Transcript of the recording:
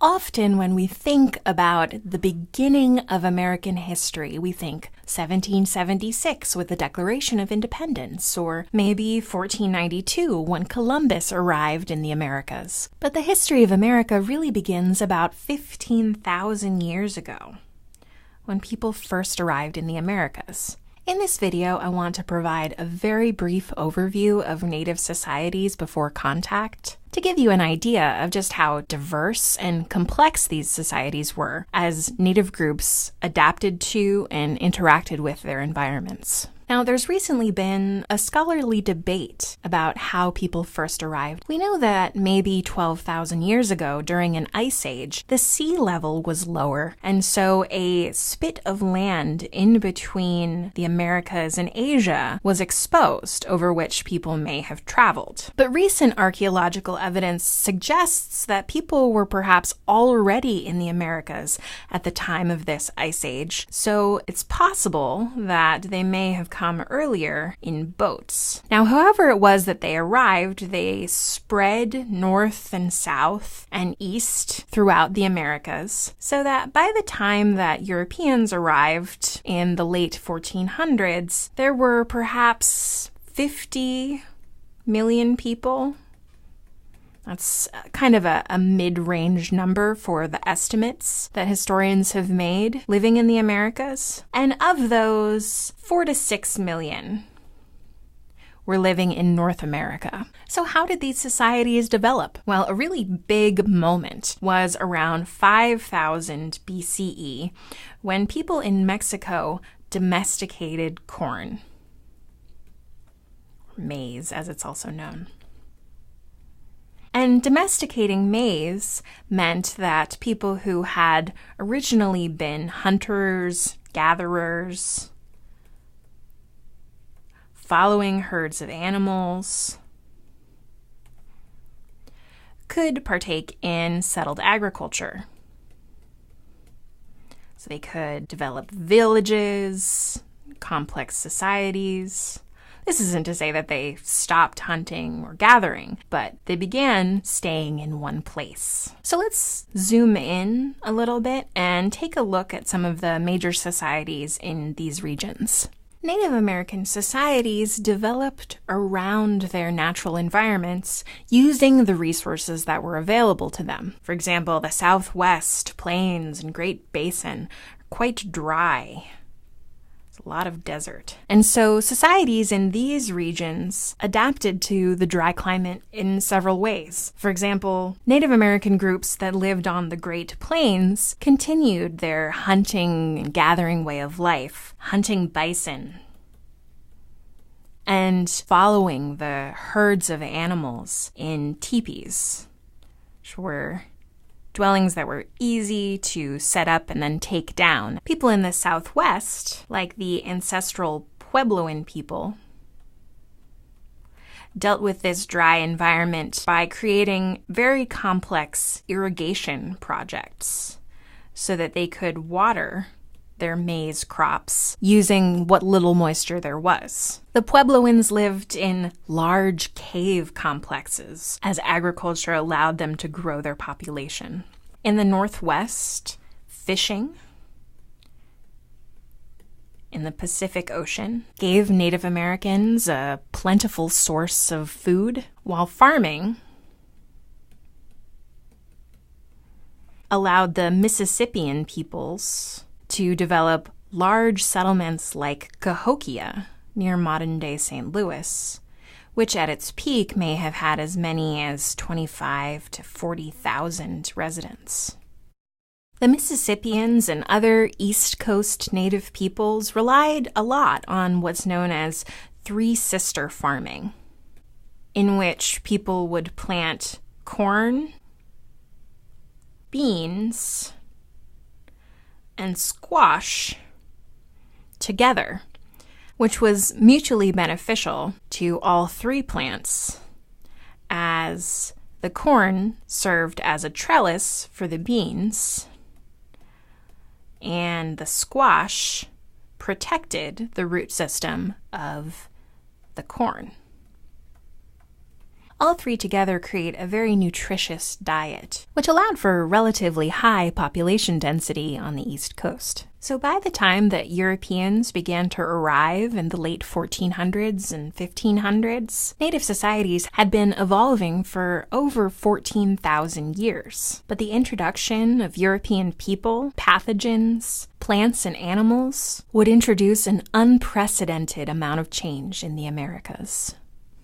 Often when we think about the beginning of American history, we think 1776 with the Declaration of Independence, or maybe 1492 when Columbus arrived in the Americas. But the history of America really begins about 15,000 years ago, when people first arrived in the Americas. In this video, I want to provide a very brief overview of Native societies before contact to give you an idea of just how diverse and complex these societies were as Native groups adapted to and interacted with their environments. Now, there's recently been a scholarly debate about how people first arrived. We know that maybe 12,000 years ago, during an ice age, the sea level was lower, and so a spit of land in between the Americas and Asia was exposed, over which people may have traveled. But recent archaeological evidence suggests that people were perhaps already in the Americas at the time of this ice age, so it's possible that they may have come earlier in boats. Now, however it was that they arrived, they spread north and south and east throughout the Americas, so that by the time that Europeans arrived in the late 1400s, there were perhaps 50 million people. That's kind of a mid-range number for the estimates that historians have made living in the Americas. And of those, 4 to 6 million were living in North America. So how did these societies develop? Well, a really big moment was around 5000 BCE when people in Mexico domesticated corn, maize as it's also known. And domesticating maize meant that people who had originally been hunters, gatherers, following herds of animals, could partake in settled agriculture. So they could develop villages, complex societies. This isn't to say that they stopped hunting or gathering, but they began staying in one place. So let's zoom in a little bit and take a look at some of the major societies in these regions. Native American societies developed around their natural environments using the resources that were available to them. For example, the Southwest Plains and Great Basin are quite dry. A lot of desert. And so societies in these regions adapted to the dry climate in several ways. For example, Native American groups that lived on the Great Plains continued their hunting and gathering way of life, hunting bison and following the herds of animals in teepees, which were dwellings that were easy to set up and then take down. People in the Southwest, like the ancestral Puebloan people, dealt with this dry environment by creating very complex irrigation projects so that they could water their maize crops using what little moisture there was. The Puebloans lived in large cave complexes as agriculture allowed them to grow their population. In the Northwest, fishing in the Pacific Ocean gave Native Americans a plentiful source of food, while farming allowed the Mississippian peoples to develop large settlements like Cahokia near modern-day St. Louis, which at its peak may have had as many as 25 to 40,000 residents. The Mississippians and other East Coast Native peoples relied a lot on what's known as three-sister farming, in which people would plant corn, beans, and squash together, which was mutually beneficial to all three plants, as the corn served as a trellis for the beans, and the squash protected the root system of the corn. All three together create a very nutritious diet, which allowed for relatively high population density on the East Coast. So by the time that Europeans began to arrive in the late 1400s and 1500s, native societies had been evolving for over 14,000 years. But the introduction of European people, pathogens, plants, and animals would introduce an unprecedented amount of change in the Americas.